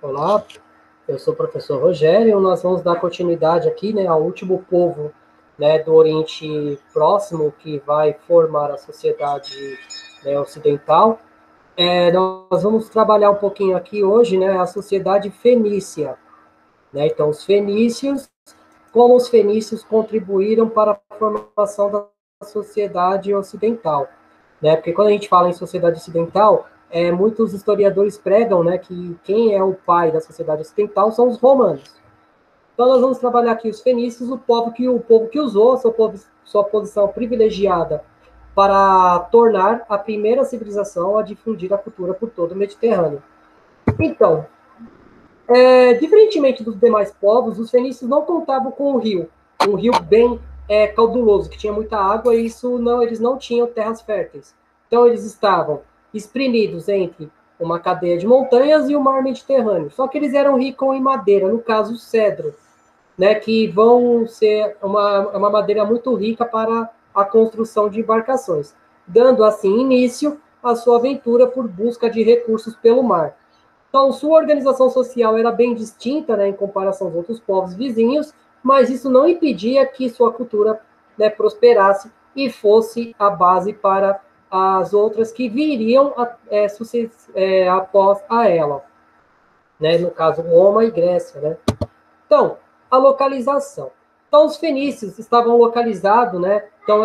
Olá, eu sou o professor Rogério. Nós vamos dar continuidade aqui, né, ao último povo, né, do Oriente Próximo que vai formar a sociedade, né, ocidental. Nós vamos trabalhar um pouquinho aqui hoje, né, a sociedade fenícia, né? Então, os fenícios, como os fenícios contribuíram para a formação da sociedade ocidental, né? Porque quando a gente fala em sociedade ocidental, muitos historiadores pregam, né, que quem é o pai da sociedade ocidental são os romanos. Então nós vamos trabalhar aqui os fenícios, o povo que usou a sua posição privilegiada para tornar a primeira civilização a difundir a cultura por todo o Mediterrâneo. Então, diferentemente dos demais povos, os fenícios não contavam com um rio bem cauduloso, que tinha muita água, e isso não, eles não tinham terras férteis. Então eles estavam espremidos entre uma cadeia de montanhas e o mar Mediterrâneo. Só que eles eram ricos em madeira, no caso o cedro, né, que vão ser uma madeira muito rica para a construção de embarcações, dando assim início à sua aventura por busca de recursos pelo mar. Então, sua organização social era bem distinta, né, em comparação aos outros povos vizinhos, mas isso não impedia que sua cultura, né, prosperasse e fosse a base para as outras que viriam após a ela, né, no caso Roma e Grécia, né? Então, a localização. Então, os fenícios estavam localizados, né? Então,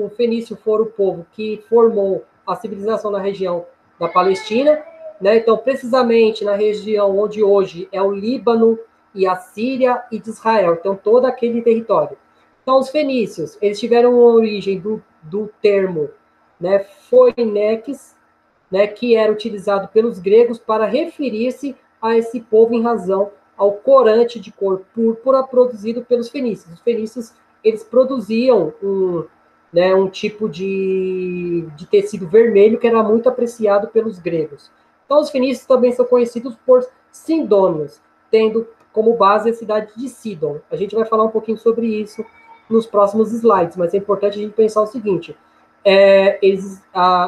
o fenício foi o povo que formou a civilização na região da Palestina, né? Então, precisamente na região onde hoje é o Líbano e a Síria e de Israel. Então, todo aquele território. Então, os fenícios, eles tiveram a origem do termo, né, Phoenix, né, que era utilizado pelos gregos para referir-se a esse povo em razão ao corante de cor púrpura produzido pelos fenícios. Os fenícios, eles produziam um tipo de tecido vermelho que era muito apreciado pelos gregos. Então, os fenícios também são conhecidos por Sidônios, tendo como base a cidade de Sidon. A gente vai falar um pouquinho sobre isso nos próximos slides, mas é importante a gente pensar o seguinte: eles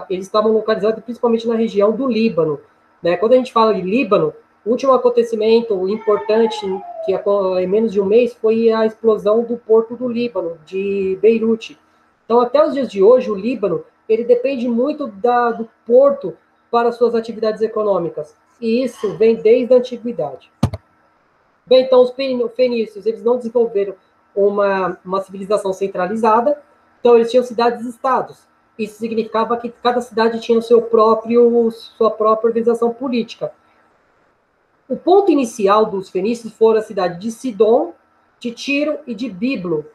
estavam localizados principalmente na região do Líbano, né? Quando a gente fala de Líbano, o último acontecimento importante, que em menos de um mês, foi a explosão do porto do Líbano, de Beirute. Então, até os dias de hoje, o Líbano, ele depende muito do porto para suas atividades econômicas. E isso vem desde a antiguidade. Bem, então, os fenícios, eles não desenvolveram uma civilização centralizada, então eles tinham cidades-estados. Isso significava que cada cidade tinha sua própria organização política. O ponto inicial dos fenícios foram a cidade de Sidom, de Tiro e de Biblo,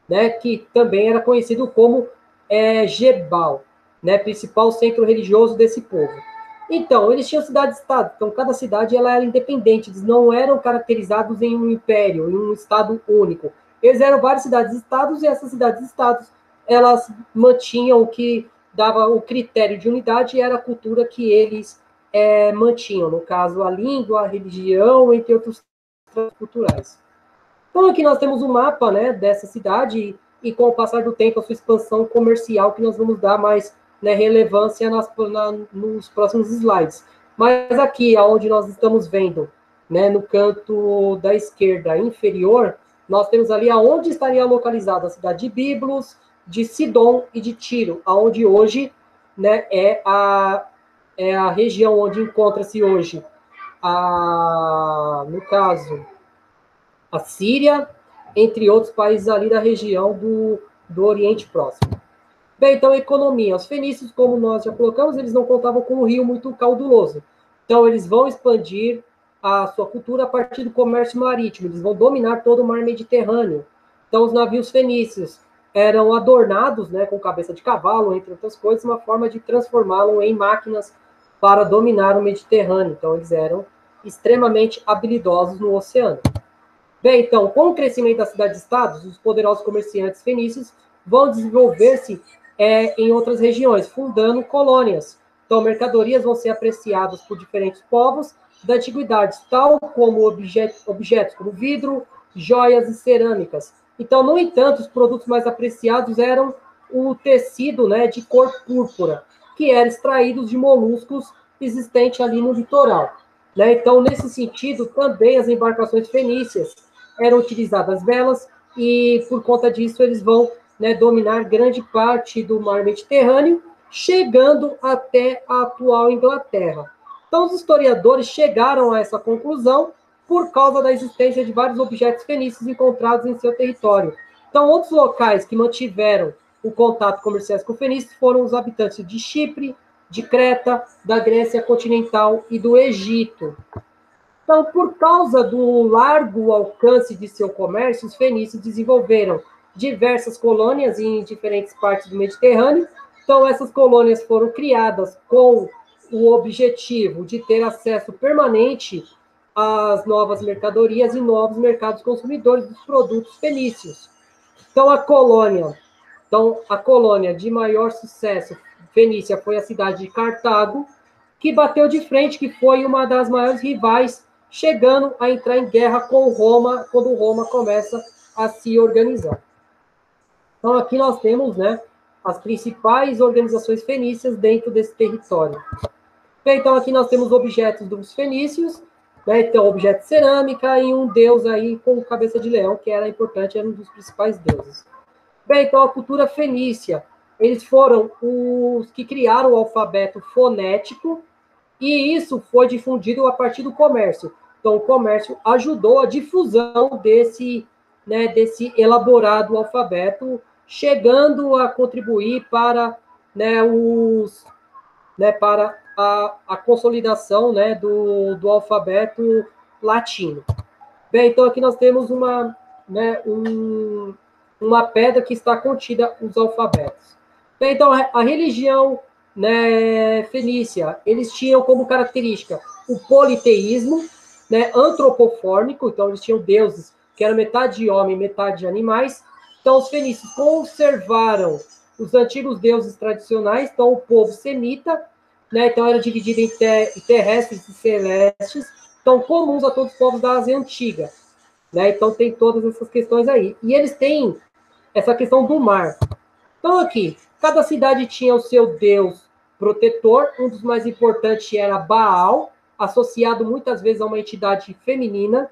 né, que também era conhecido como Gebal, né, principal centro religioso desse povo. Então, eles tinham cidade-estado, então cada cidade ela era independente, eles não eram caracterizados em um império, em um estado único. Eles eram várias cidades-estados, e essas cidades-estados, elas mantinham o que dava o critério de unidade, e era a cultura que eles mantinham, no caso, a língua, a religião, entre outros culturais. Então, aqui nós temos um mapa, né, dessa cidade, e com o passar do tempo, a sua expansão comercial, que nós vamos dar mais, né, relevância nos próximos slides. Mas aqui, onde nós estamos vendo, né, no canto da esquerda inferior, nós temos ali aonde estaria localizada a cidade de Biblos, de Sidom e de Tiro, aonde hoje, né, é a região onde encontra-se hoje, no caso, a Síria, entre outros países ali da região do Oriente Próximo. Bem, então, economia. Os fenícios, como nós já colocamos, eles não contavam com um rio muito cauduloso. Então, eles vão expandir a sua cultura a partir do comércio marítimo. Eles vão dominar todo o mar Mediterrâneo. Então, os navios fenícios eram adornados, né, com cabeça de cavalo, entre outras coisas, uma forma de transformá-lo em máquinas para dominar o Mediterrâneo. Então, eles eram extremamente habilidosos no oceano. Bem, então, com o crescimento das cidades-estados, os poderosos comerciantes fenícios vão desenvolver-se em outras regiões, fundando colônias. Então, mercadorias vão ser apreciadas por diferentes povos da antiguidade, tal como objetos como vidro, joias e cerâmicas. Então, no entanto, os produtos mais apreciados eram o tecido, né, de cor púrpura, que era extraído de moluscos existente ali no litoral. né? Então, nesse sentido, também as embarcações fenícias eram utilizadas velas, e por conta disso eles vão, né, dominar grande parte do mar Mediterrâneo, chegando até a atual Inglaterra. Então, os historiadores chegaram a essa conclusão por causa da existência de vários objetos fenícios encontrados em seu território. Então, outros locais que mantiveram o contato comercial com fenícios foram os habitantes de Chipre, de Creta, da Grécia continental e do Egito. Então, por causa do largo alcance de seu comércio, os fenícios desenvolveram diversas colônias em diferentes partes do Mediterrâneo. Então, essas colônias foram criadas com o objetivo de ter acesso permanente às novas mercadorias e novos mercados consumidores dos produtos fenícios. Então, a colônia de maior sucesso fenícia foi a cidade de Cartago, que bateu de frente, que foi uma das maiores rivais, chegando a entrar em guerra com Roma, quando Roma começa a se organizar. Então, aqui nós temos, né, as principais organizações fenícias dentro desse território. Então, aqui nós temos objetos dos fenícios, né, então, objeto de cerâmica e um deus aí com cabeça de leão, que era importante, era um dos principais deuses. Bem, então, a cultura fenícia, eles foram os que criaram o alfabeto fonético, e isso foi difundido a partir do comércio. Então, o comércio ajudou a difusão desse, né, desse elaborado alfabeto, chegando a contribuir para, né, para a consolidação, né, do alfabeto latino. Bem, então aqui nós temos né, uma pedra que está contida os alfabetos. Bem, então a religião, né, fenícia, eles tinham como característica o politeísmo, né, antropofórmico, então eles tinham deuses que eram metade de homem, metade de animais. Então os fenícios conservaram os antigos deuses tradicionais, então o povo semita, né, então era dividido em terrestres e celestes, então comuns a todos os povos da Ásia Antiga, né? Então tem todas essas questões aí. E eles têm essa questão do mar. Então aqui, cada cidade tinha o seu deus protetor, um dos mais importantes era Baal, associado muitas vezes a uma entidade feminina,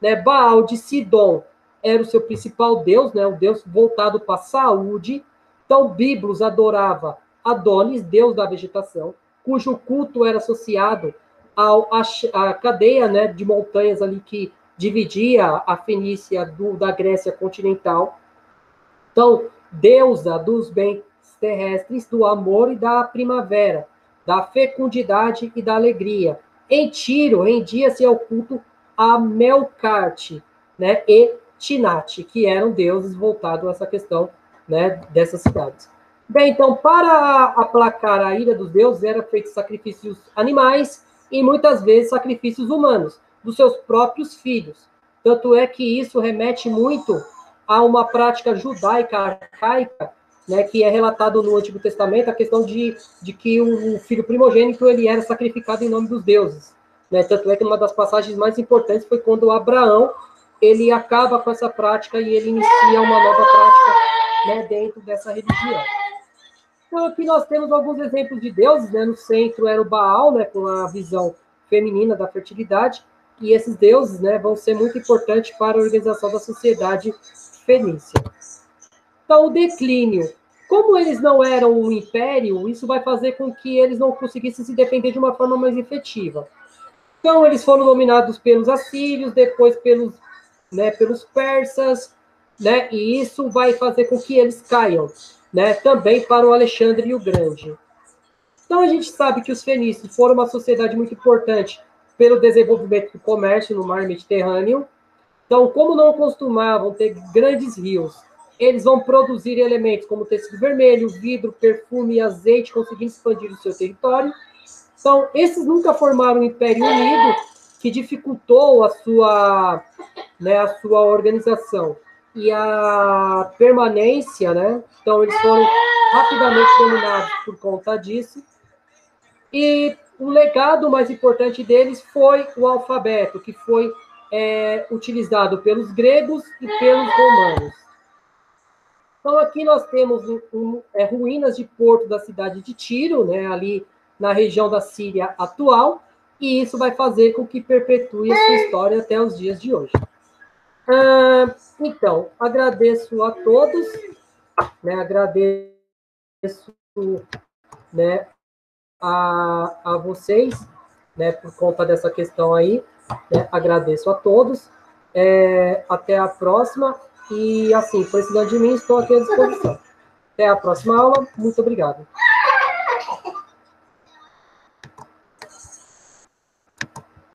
né? Baal de Sidom era o seu principal deus, né? O deus voltado para a saúde. Então Biblos adorava Adonis, deus da vegetação, cujo culto era associado à cadeia, né, de montanhas ali que dividia a Fenícia da Grécia continental. Então, deusa dos bens terrestres, do amor e da primavera, da fecundidade e da alegria. Em Tiro, rendia-se ao culto a Melkarte, né, e Tinate, que eram deuses voltados a essa questão, né, dessas cidades. Bem, então, para aplacar a ira dos deuses, eram feitos sacrifícios animais e muitas vezes sacrifícios humanos, dos seus próprios filhos. Tanto é que isso remete muito a uma prática judaica arcaica, né, que é relatado no Antigo Testamento, a questão de que o filho primogênito ele era sacrificado em nome dos deuses. Né? Tanto é que uma das passagens mais importantes foi quando Abraão ele acaba com essa prática e ele inicia uma nova prática, né, dentro dessa religião. Então, aqui nós temos alguns exemplos de deuses, né? No centro era o Baal, né, com a visão feminina da fertilidade, e esses deuses, né, vão ser muito importantes para a organização da sociedade fenícia. Então, o declínio. Como eles não eram um império, isso vai fazer com que eles não conseguissem se defender de uma forma mais efetiva. Então, eles foram dominados pelos assírios, depois pelos persas, né? E isso vai fazer com que eles caiam, né? Também para o Alexandre o Grande. Então, a gente sabe que os fenícios foram uma sociedade muito importante pelo desenvolvimento do comércio no mar Mediterrâneo. Então, como não costumavam ter grandes rios, eles vão produzir elementos como tecido vermelho, vidro, perfume e azeite, conseguindo expandir o seu território. Então, esses nunca formaram um império unido, que dificultou a sua organização e a permanência, né? Então, eles foram rapidamente dominados por conta disso. E o legado mais importante deles foi o alfabeto, que foi utilizado pelos gregos e pelos romanos. Então, aqui nós temos ruínas de porto da cidade de Tiro, né, ali na região da Síria atual. e isso vai fazer com que perpetue a sua história até os dias de hoje. Então, agradeço a todos, né, agradeço, né, a vocês, né, por conta dessa questão aí, né, agradeço a todos, até a próxima, e assim, precisando de mim, estou aqui à disposição. Até a próxima aula, muito obrigado.